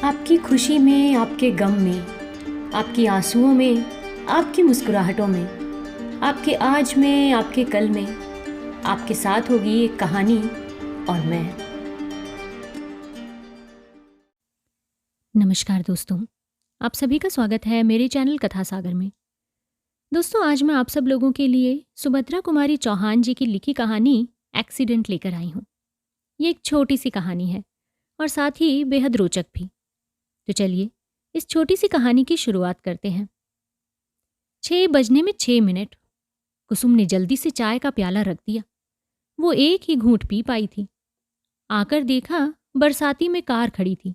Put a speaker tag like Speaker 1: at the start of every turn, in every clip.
Speaker 1: आपकी खुशी में, आपके गम में, आपकी आंसुओं में, आपकी मुस्कुराहटों में, आपके आज में, आपके कल में, आपके साथ होगी एक कहानी और मैं।
Speaker 2: नमस्कार दोस्तों, आप सभी का स्वागत है मेरे चैनल कथा सागर में। दोस्तों, आज मैं आप सब लोगों के लिए सुभद्रा कुमारी चौहान जी की लिखी कहानी एक्सीडेंट लेकर आई हूँ। ये एक छोटी सी कहानी है और साथ ही बेहद रोचक भी। तो चलिए इस छोटी सी कहानी की शुरुआत करते हैं। 6 बजने में 6 मिनट। कुसुम ने जल्दी से चाय का प्याला रख दिया। वो एक ही घूंट पी पाई थी। आकर देखा बरसाती में कार खड़ी थी,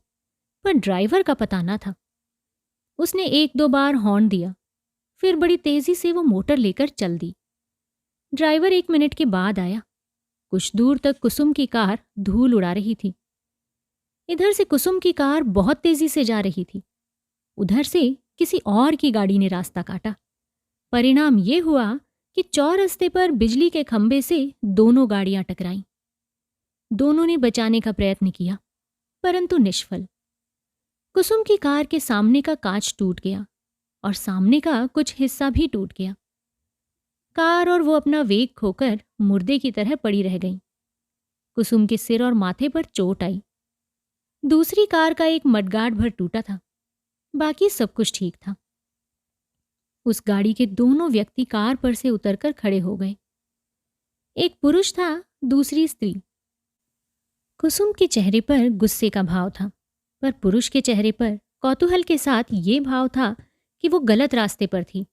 Speaker 2: पर ड्राइवर का पता न था। उसने 1-2 बार हॉर्न दिया, फिर बड़ी तेजी से वो मोटर लेकर चल दी। ड्राइवर 1 मिनट के बाद आया। कुछ दूर तक कुसुम की कार धूल उड़ा रही थी। इधर से कुसुम की कार बहुत तेजी से जा रही थी। उधर से किसी और की गाड़ी ने रास्ता काटा। परिणाम ये हुआ कि चौरस्ते पर बिजली के खंभे से दोनों गाड़ियां टकराईं। दोनों ने बचाने का प्रयत्न किया, परंतु निष्फल। कुसुम की कार के सामने का कांच टूट गया और सामने का कुछ हिस्सा भी टूट गया। कार और वो अपना वेग खोकर मुर्दे की तरह पड़ी रह गई। कुसुम के सिर और माथे पर चोट आई। दूसरी कार का एक मडगार्ड भर टूटा था, बाकी सब कुछ ठीक था। उस गाड़ी के दोनों व्यक्ति कार पर से उतरकर खड़े हो गए। एक पुरुष था, दूसरी स्त्री। कुसुम के चेहरे पर गुस्से का भाव था, पर पुरुष के चेहरे पर कौतूहल के साथ ये भाव था कि वो गलत रास्ते पर थी।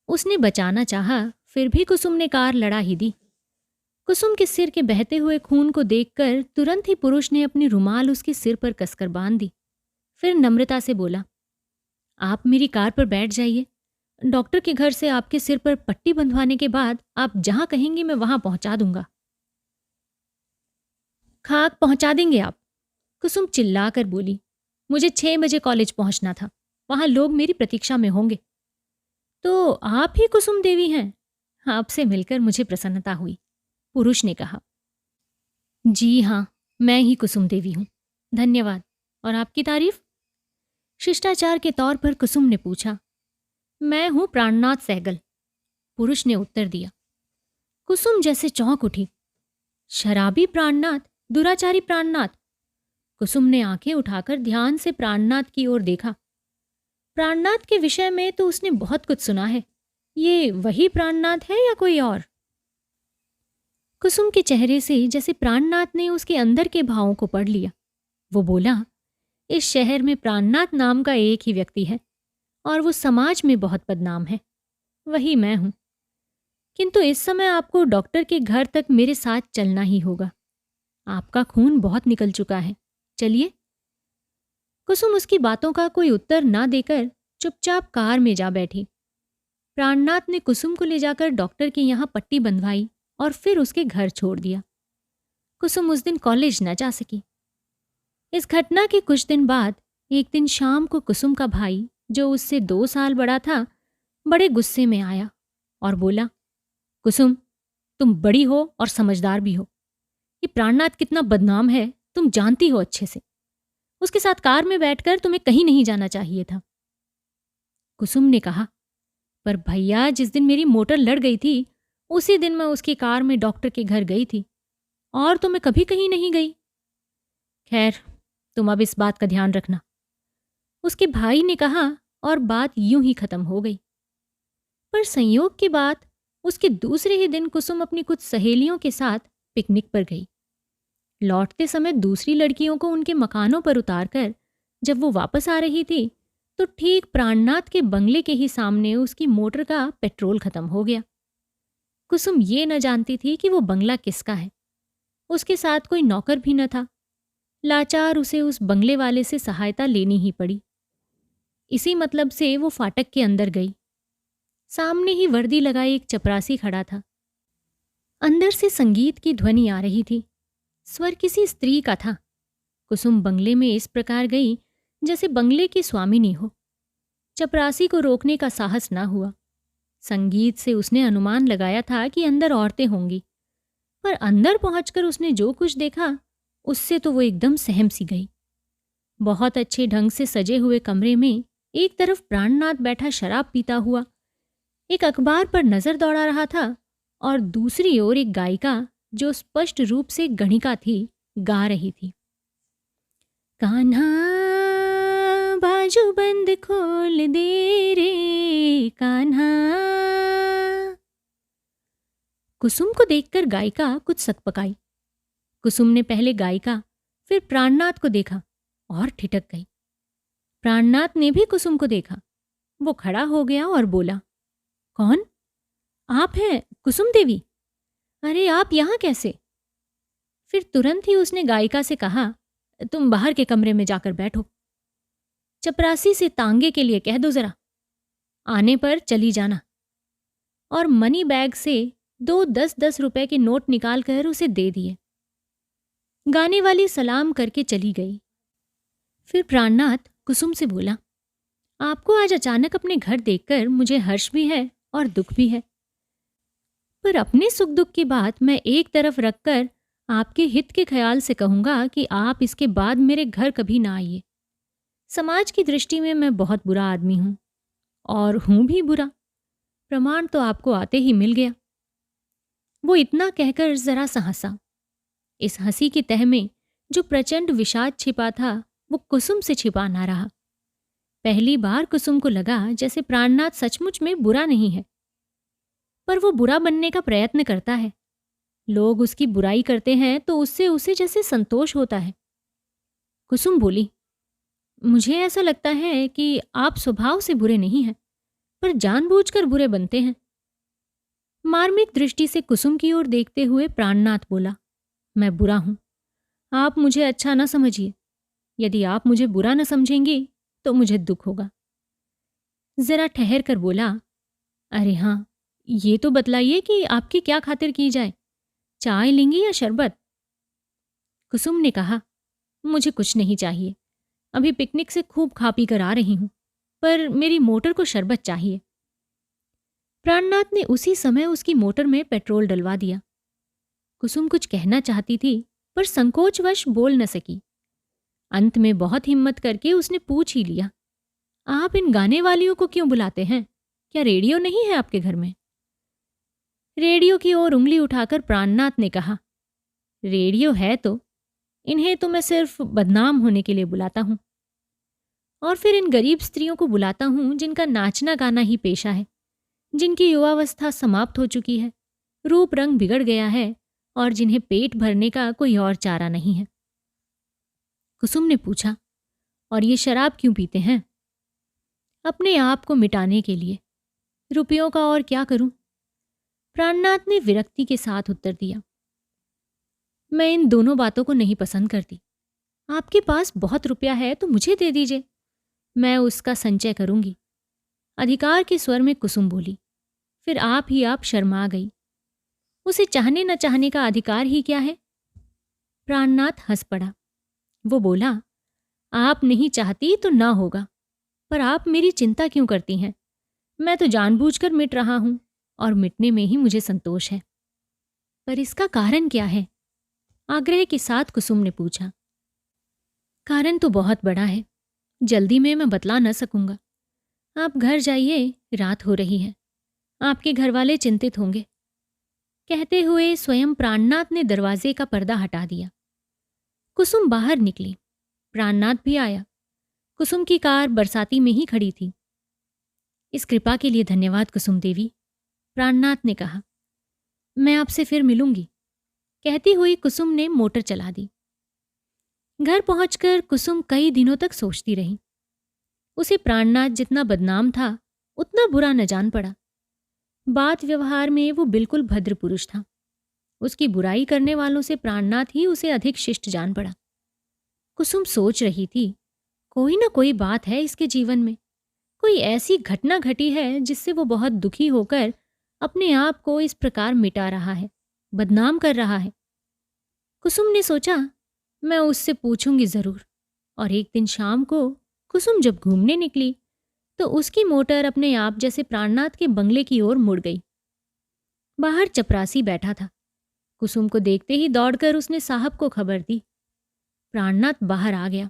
Speaker 2: उसने बचाना चाहा, फिर भी कुसुम ने कार लड़ा ही दी। कुसुम के सिर के बहते हुए खून को देखकर तुरंत ही पुरुष ने अपनी रुमाल उसके सिर पर कसकर बांध दी। फिर नम्रता से बोला, आप मेरी कार पर बैठ जाइए। डॉक्टर के घर से आपके सिर पर पट्टी बंधवाने के बाद आप जहां कहेंगे मैं वहां पहुंचा दूंगा। खाक पहुंचा देंगे आप? कुसुम चिल्लाकर बोली, मुझे 6 बजे कॉलेज पहुंचना था। वहां लोग मेरी प्रतीक्षा में होंगे। तो आप ही कुसुम देवी हैं? आपसे मिलकर मुझे प्रसन्नता हुई, पुरुष ने कहा। जी हाँ, मैं ही कुसुम देवी हूं। धन्यवाद। और आपकी तारीफ? शिष्टाचार के तौर पर कुसुम ने पूछा। मैं हूं प्राणनाथ सहगल, पुरुष ने उत्तर दिया। कुसुम जैसे चौंक उठी। शराबी प्राणनाथ, दुराचारी प्राणनाथ। कुसुम ने आंखें उठाकर ध्यान से प्राणनाथ की ओर देखा। प्राणनाथ के विषय में तो उसने बहुत कुछ सुना है। ये वही प्राणनाथ है या कोई और? कुसुम के चेहरे से जैसे प्राणनाथ ने उसके अंदर के भावों को पढ़ लिया। वो बोला, इस शहर में प्राणनाथ नाम का एक ही व्यक्ति है और वो समाज में बहुत बदनाम है। वही मैं हूं। किंतु इस समय आपको डॉक्टर के घर तक मेरे साथ चलना ही होगा। आपका खून बहुत निकल चुका है। चलिए। कुसुम उसकी बातों का कोई उत्तर ना देकर चुपचाप कार में जा बैठी। प्राणनाथ ने कुसुम को ले जाकर डॉक्टर के यहाँ पट्टी बंधवाई और फिर उसके घर छोड़ दिया। कुसुम उस दिन कॉलेज न जा सकी। इस घटना के कुछ दिन बाद एक दिन शाम को कुसुम का भाई, जो उससे 2 साल बड़ा था, बड़े गुस्से में आया और बोला, कुसुम, तुम बड़ी हो और समझदार भी हो। ये प्राणनाथ कितना बदनाम है तुम जानती हो अच्छे से। उसके साथ कार में बैठकर तुम्हें कहीं नहीं जाना चाहिए था। कुसुम ने कहा, पर भैया, जिस दिन मेरी मोटर लड़ गई थी उसी दिन मैं उसकी कार में डॉक्टर के घर गई थी, और तो मैं कभी कहीं नहीं गई। खैर, तुम अब इस बात का ध्यान रखना, उसके भाई ने कहा, और बात यूं ही खत्म हो गई। पर संयोग की बात, उसके दूसरे ही दिन कुसुम अपनी कुछ सहेलियों के साथ पिकनिक पर गई। लौटते समय दूसरी लड़कियों को उनके मकानों पर उतारकर जब वो वापस आ रही थी, तो ठीक प्राणनाथ के बंगले के ही सामने उसकी मोटर का पेट्रोल खत्म हो गया। कुसुम ये न जानती थी कि वो बंगला किसका है। उसके साथ कोई नौकर भी न था। लाचार उसे उस बंगले वाले से सहायता लेनी ही पड़ी। इसी मतलब से वो फाटक के अंदर गई। सामने ही वर्दी लगाए एक चपरासी खड़ा था। अंदर से संगीत की ध्वनि आ रही थी। स्वर किसी स्त्री का था। कुसुम बंगले में इस प्रकार गई जैसे बंगले की स्वामिनी हो। चपरासी को रोकने का साहस ना हुआ। संगीत से उसने अनुमान लगाया था कि अंदर औरतें होंगी, पर अंदर पहुंचकर उसने जो कुछ देखा उससे तो वो एकदम सहम सी गई। बहुत अच्छे ढंग से सजे हुए कमरे में एक तरफ प्राणनाथ बैठा शराब पीता हुआ एक अखबार पर नजर दौड़ा रहा था, और दूसरी ओर एक गायिका जो स्पष्ट रूप से गणिका थी, गा रही थी, कान्हा बाजू बंद खोल दे रे कान्हा। कुसुम को देखकर गायिका कुछ सकपकाई। कुसुम ने पहले गायिका फिर प्राणनाथ को देखा और ठिठक गई। प्राणनाथ ने भी कुसुम को देखा। वो खड़ा हो गया और बोला, कौन? आप हैं कुसुम देवी? अरे आप यहां कैसे? फिर तुरंत ही उसने गायिका से कहा, तुम बाहर के कमरे में जाकर बैठो। चपरासी से तांगे के लिए कह दो जरा, आने पर चली जाना। और मनी बैग से 2 10-10 रुपए के नोट निकालकर उसे दे दिए। गाने वाली सलाम करके चली गई। फिर प्राणनाथ कुसुम से बोला, आपको आज अचानक अपने घर देखकर मुझे हर्ष भी है और दुख भी है, पर अपने सुख दुख की बात मैं एक तरफ रखकर आपके हित के ख्याल से कहूंगा कि आप इसके बाद मेरे घर कभी ना आइए। समाज की दृष्टि में मैं बहुत बुरा आदमी हूं, और हूं भी बुरा। प्रमाण तो आपको आते ही मिल गया। वो इतना कहकर जरा सा हंसा। इस हंसी की तह में जो प्रचंड विषाद छिपा था वो कुसुम से छिपा ना रहा। पहली बार कुसुम को लगा जैसे प्राणनाथ सचमुच में बुरा नहीं है, पर वो बुरा बनने का प्रयत्न करता है। लोग उसकी बुराई करते हैं तो उससे उसे जैसे संतोष होता है। कुसुम बोली, मुझे ऐसा लगता है कि आप स्वभाव से बुरे नहीं हैं, पर जानबूझकर बुरे बनते हैं। मार्मिक दृष्टि से कुसुम की ओर देखते हुए प्राणनाथ बोला, मैं बुरा हूं, आप मुझे अच्छा न समझिए। यदि आप मुझे बुरा न समझेंगी तो मुझे दुख होगा। जरा ठहर कर बोला, अरे हाँ, ये तो बतलाइए कि आपकी क्या खातिर की जाए, चाय लेंगी या शरबत? कुसुम ने कहा, मुझे कुछ नहीं चाहिए, अभी पिकनिक से खूब खा पी कर आ रही हूं, पर मेरी मोटर को शरबत चाहिए। प्राणनाथ ने उसी समय उसकी मोटर में पेट्रोल डलवा दिया। कुसुम कुछ कहना चाहती थी, पर संकोचवश बोल न सकी। अंत में बहुत हिम्मत करके उसने पूछ ही लिया, आप इन गाने वालियों को क्यों बुलाते हैं? क्या रेडियो नहीं है आपके घर में? रेडियो की ओर उंगली उठाकर प्राणनाथ ने कहा, रेडियो है तो इन्हें तो मैं सिर्फ बदनाम होने के लिए बुलाता हूं, और फिर इन गरीब स्त्रियों को बुलाता हूं जिनका नाचना गाना ही पेशा है, जिनकी युवावस्था समाप्त हो चुकी है, रूप रंग बिगड़ गया है, और जिन्हें पेट भरने का कोई और चारा नहीं है। कुसुम ने पूछा, और ये शराब क्यों पीते हैं? अपने आप को मिटाने के लिए। रुपयों का और क्या करूं? प्राणनाथ ने विरक्ति के साथ उत्तर दिया, मैं इन दोनों बातों को नहीं पसंद करती। आपके पास बहुत रुपया है तो मुझे दे दीजिए, मैं उसका संचय करूंगी। अधिकार के स्वर में कुसुम बोली। फिर आप शर्मा गई। उसे चाहने न चाहने का अधिकार ही क्या है? प्राणनाथ हंस पड़ा। वो बोला, आप नहीं चाहती तो ना होगा, पर आप मेरी चिंता क्यों करती हैं? मैं तो जानबूझकर मिट रहा हूं, और मिटने में ही मुझे संतोष है। पर इसका कारण क्या है? आग्रह के साथ कुसुम ने पूछा। कारण तो बहुत बड़ा है, जल्दी में मैं बतला न सकूंगा। आप घर जाइए, रात हो रही है, आपके घरवाले चिंतित होंगे। कहते हुए स्वयं प्राणनाथ ने दरवाजे का पर्दा हटा दिया। कुसुम बाहर निकली। प्राणनाथ भी आया। कुसुम की कार बरसाती में ही खड़ी थी। इस कृपा के लिए धन्यवाद कुसुम देवी, प्राणनाथ ने कहा। मैं आपसे फिर मिलूंगी। कहती हुई कुसुम ने मोटर चला दी। घर पहुंचकर कुसुम कई दिनों तक सोचती रही। उसे प्राणनाथ जितना बदनाम था उतना बुरा न जान पड़ा। बात व्यवहार में वो बिल्कुल भद्र पुरुष था। उसकी बुराई करने वालों से प्राणनाथ ही उसे अधिक शिष्ट जान पड़ा। कुसुम सोच रही थी, कोई ना कोई बात है इसके जीवन में, कोई ऐसी घटना घटी है जिससे वो बहुत दुखी होकर अपने आप को इस प्रकार मिटा रहा है, बदनाम कर रहा है। कुसुम ने सोचा, मैं उससे पूछूंगी जरूर। और एक दिन शाम को कुसुम जब घूमने निकली तो उसकी मोटर अपने आप जैसे प्राणनाथ के बंगले की ओर मुड़ गई। बाहर चपरासी बैठा था। कुसुम को देखते ही दौड़कर उसने साहब को खबर दी। प्राणनाथ बाहर आ गया।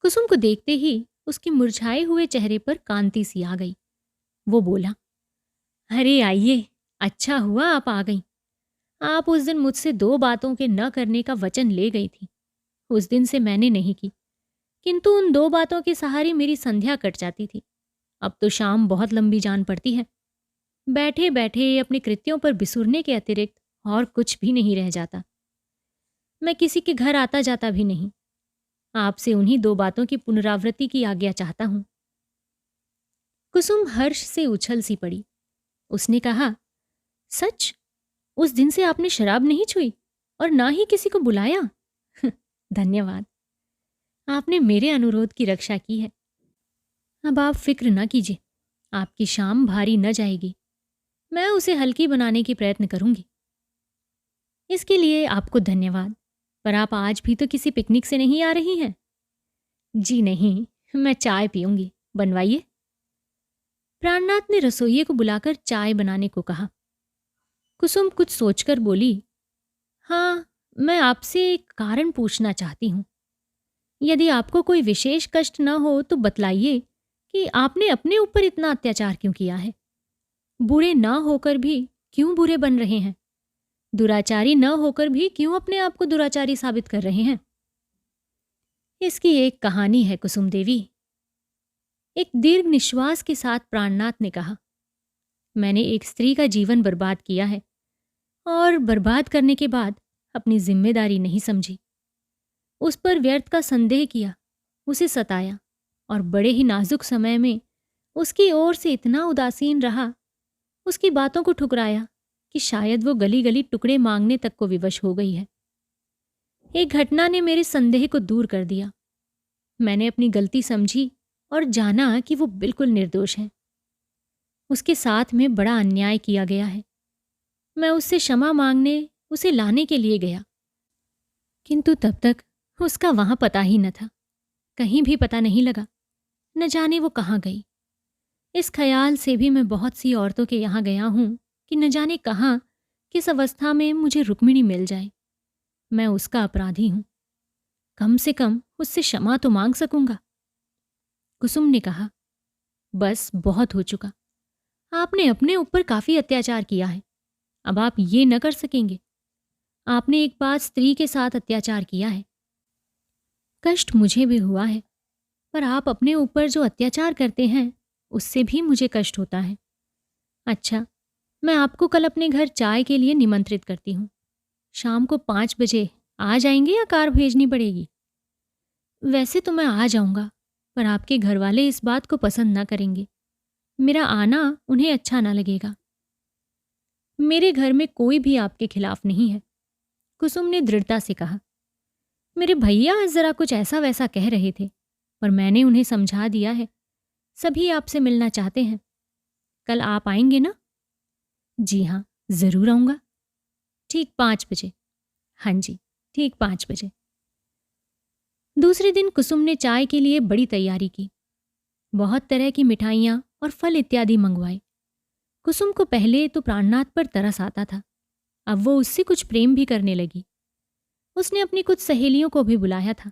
Speaker 2: कुसुम को देखते ही उसके मुरझाए हुए चेहरे पर कांति सी आ गई। वो बोला, अरे आइए, अच्छा हुआ आप आ गई। आप उस दिन मुझसे 2 बातों के न करने का वचन ले गई थी। उस दिन से मैंने नहीं की, किंतु उन 2 बातों के सहारे मेरी संध्या कट जाती थी। अब तो शाम बहुत लंबी जान पड़ती है। बैठे बैठे अपने कृत्यों पर बिसुरने के अतिरिक्त और कुछ भी नहीं रह जाता। मैं किसी के घर आता जाता भी नहीं। आपसे उन्हीं 2 बातों की पुनरावृत्ति की आज्ञा चाहता हूं। कुसुम हर्ष से उछल सी पड़ी। उसने कहा, सच? उस दिन से आपने शराब नहीं छुई और ना ही किसी को बुलाया? धन्यवाद, आपने मेरे अनुरोध की रक्षा की है। अब आप फिक्र न कीजिए, आपकी शाम भारी न जाएगी। मैं उसे हल्की बनाने की प्रयत्न करूंगी। इसके लिए आपको धन्यवाद। पर आप आज भी तो किसी पिकनिक से नहीं आ रही हैं? जी नहीं, मैं चाय पीऊंगी, बनवाइए। प्राणनाथ ने रसोइये को बुलाकर चाय बनाने को कहा। कुसुम कुछ सोचकर बोली, हाँ, मैं आपसे एक कारण पूछना चाहती हूं। यदि आपको कोई विशेष कष्ट न हो तो बतलाइए कि आपने अपने ऊपर इतना अत्याचार क्यों किया है? बुरे ना होकर भी क्यों बुरे बन रहे हैं? दुराचारी न होकर भी क्यों अपने आप को दुराचारी साबित कर रहे हैं? इसकी एक कहानी है कुसुम देवी। एक दीर्घ निश्वास के साथ प्राणनाथ ने कहा, मैंने एक स्त्री का जीवन बर्बाद किया है और बर्बाद करने के बाद अपनी जिम्मेदारी नहीं समझी। उस पर व्यर्थ का संदेह किया, उसे सताया और बड़े ही नाजुक समय में उसकी ओर से इतना उदासीन रहा, उसकी बातों को ठुकराया कि शायद वो गली गली टुकड़े मांगने तक को विवश हो गई है। एक घटना ने मेरे संदेह को दूर कर दिया। मैंने अपनी गलती समझी और जाना कि वो बिल्कुल निर्दोष है। उसके साथ में बड़ा अन्याय किया गया है। मैं उससे क्षमा मांगने, उसे लाने के लिए गया, किंतु तब तक उसका वहां पता ही न था। कहीं भी पता नहीं लगा। न जाने वो कहाँ गई। इस ख्याल से भी मैं बहुत सी औरतों के यहाँ गया हूं कि न जाने कहाँ, किस अवस्था में मुझे रुक्मिणी मिल जाए। मैं उसका अपराधी हूं। कम से कम उससे क्षमा तो मांग सकूंगा। कुसुम ने कहा, बस बहुत हो चुका। आपने अपने ऊपर काफी अत्याचार किया है। अब आप ये न कर सकेंगे। आपने एक बात स्त्री के साथ अत्याचार किया है। कष्ट मुझे भी हुआ है, पर आप अपने ऊपर जो अत्याचार करते हैं उससे भी मुझे कष्ट होता है। अच्छा, मैं आपको कल अपने घर चाय के लिए निमंत्रित करती हूँ। शाम को 5 बजे आ जाएंगे या कार भेजनी पड़ेगी? वैसे तो मैं आ जाऊंगा, पर आपके घर वाले इस बात को पसंद ना करेंगे। मेरा आना उन्हें अच्छा ना लगेगा। मेरे घर में कोई भी आपके खिलाफ नहीं है, कुसुम ने दृढ़ता से कहा। मेरे भैया जरा कुछ ऐसा वैसा कह रहे थे, पर मैंने उन्हें समझा दिया है। सभी आपसे मिलना चाहते हैं। कल आप आएंगे ना? जी हाँ, जरूर आऊंगा। ठीक 5 बजे। हाँ जी, ठीक 5 बजे। दूसरे दिन कुसुम ने चाय के लिए बड़ी तैयारी की। बहुत तरह की मिठाइयाँ और फल इत्यादि मंगवाए। कुसुम को पहले तो प्राणनाथ पर तरस आता था। अब वो उससे कुछ प्रेम भी करने लगी। उसने अपनी कुछ सहेलियों को भी बुलाया था।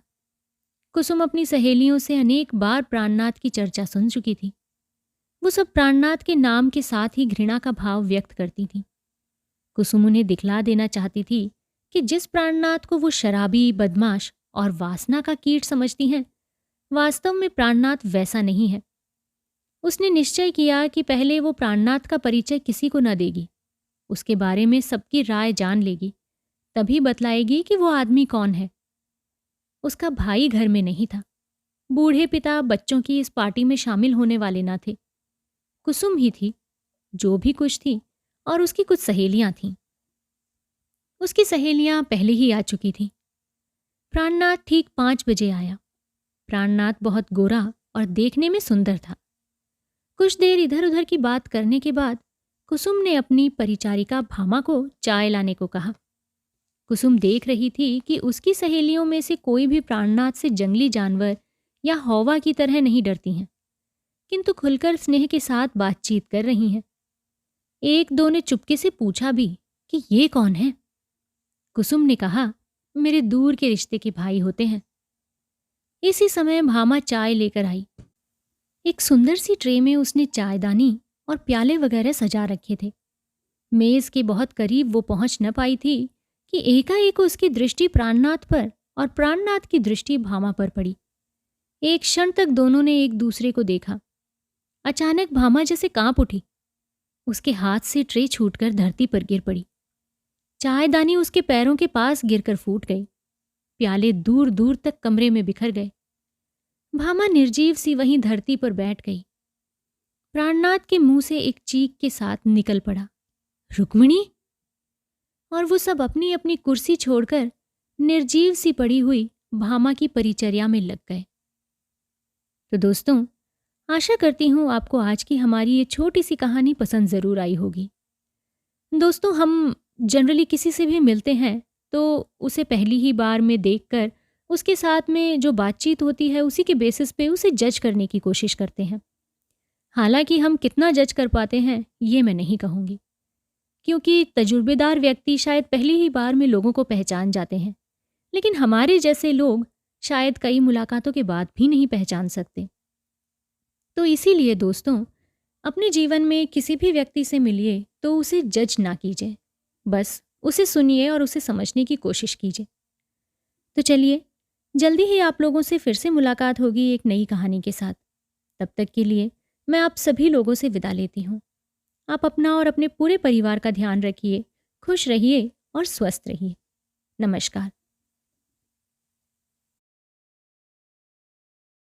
Speaker 2: कुसुम अपनी सहेलियों से अनेक बार प्राणनाथ की चर्चा सुन चुकी थी। वो सब प्राणनाथ के नाम के साथ ही घृणा का भाव व्यक्त करती थी। कुसुम उन्हें दिखला देना चाहती थी कि जिस प्राणनाथ को वो शराबी, बदमाश और वासना का कीट समझती हैं, वास्तव में प्राणनाथ वैसा नहीं है। उसने निश्चय किया कि पहले वो प्राणनाथ का परिचय किसी को न देगी। उसके बारे में सबकी राय जान लेगी, तभी बतलाएगी कि वो आदमी कौन है। उसका भाई घर में नहीं था। बूढ़े पिता बच्चों की इस पार्टी में शामिल होने वाले न थे। कुसुम ही थी, जो भी कुछ थी, और उसकी कुछ सहेलियां थीं। उसकी सहेलियां पहले ही आ चुकी थीं। प्राणनाथ ठीक 5 बजे आया। प्राणनाथ बहुत गोरा और देखने में सुंदर था। कुछ देर इधर उधर की बात करने के बाद कुसुम ने अपनी परिचारिका भामा को चाय लाने को कहा। कुसुम देख रही थी कि उसकी सहेलियों में से कोई भी प्राणनाथ से जंगली जानवर या हौवा की तरह नहीं डरती हैं, किंतु खुलकर स्नेह के साथ बातचीत कर रही हैं। एक दो ने चुपके से पूछा भी कि ये कौन है। कुसुम ने कहा, मेरे दूर के रिश्ते के भाई होते हैं। इसी समय भामा चाय लेकर आई। एक सुंदर सी ट्रे में उसने चायदानी और प्याले वगैरह सजा रखे थे। मेज के बहुत करीब वो पहुंच न पाई थी कि एकाएक उसकी दृष्टि प्राणनाथ पर और प्राणनाथ की दृष्टि भामा पर पड़ी। एक क्षण तक दोनों ने एक दूसरे को देखा। अचानक भामा जैसे कांप उठी। उसके हाथ से ट्रे छूटकर धरती पर गिर पड़ी। चायदानी उसके पैरों के पास गिरकर फूट गई। प्याले दूर दूर तक कमरे में बिखर गए। भामा निर्जीव सी वहीं धरती पर बैठ गई। प्राणनाथ के मुंह से एक चीख के साथ निकल पड़ा, रुक्मिणी। और वो सब अपनी अपनी कुर्सी छोड़कर निर्जीव सी पड़ी हुई भामा की परिचर्या में लग गए। तो दोस्तों, आशा करती हूँ आपको आज की हमारी ये छोटी सी कहानी पसंद ज़रूर आई होगी। दोस्तों, हम जनरली किसी से भी मिलते हैं तो उसे पहली ही बार में देखकर उसके साथ में जो बातचीत होती है उसी के बेसिस पे उसे जज करने की कोशिश करते हैं। हालांकि हम कितना जज कर पाते हैं ये मैं नहीं कहूँगी, क्योंकि तजुर्बेदार व्यक्ति शायद पहली ही बार में लोगों को पहचान जाते हैं, लेकिन हमारे जैसे लोग शायद कई मुलाकातों के बाद भी नहीं पहचान सकते। तो इसीलिए दोस्तों, अपने जीवन में किसी भी व्यक्ति से मिलिए तो उसे जज ना कीजिए, बस उसे सुनिए और उसे समझने की कोशिश कीजिए। तो चलिए, जल्दी ही आप लोगों से फिर से मुलाकात होगी एक नई कहानी के साथ। तब तक के लिए मैं आप सभी लोगों से विदा लेती हूँ। आप अपना और अपने पूरे परिवार का ध्यान रखिए, खुश रहिए और स्वस्थ रहिए। नमस्कार।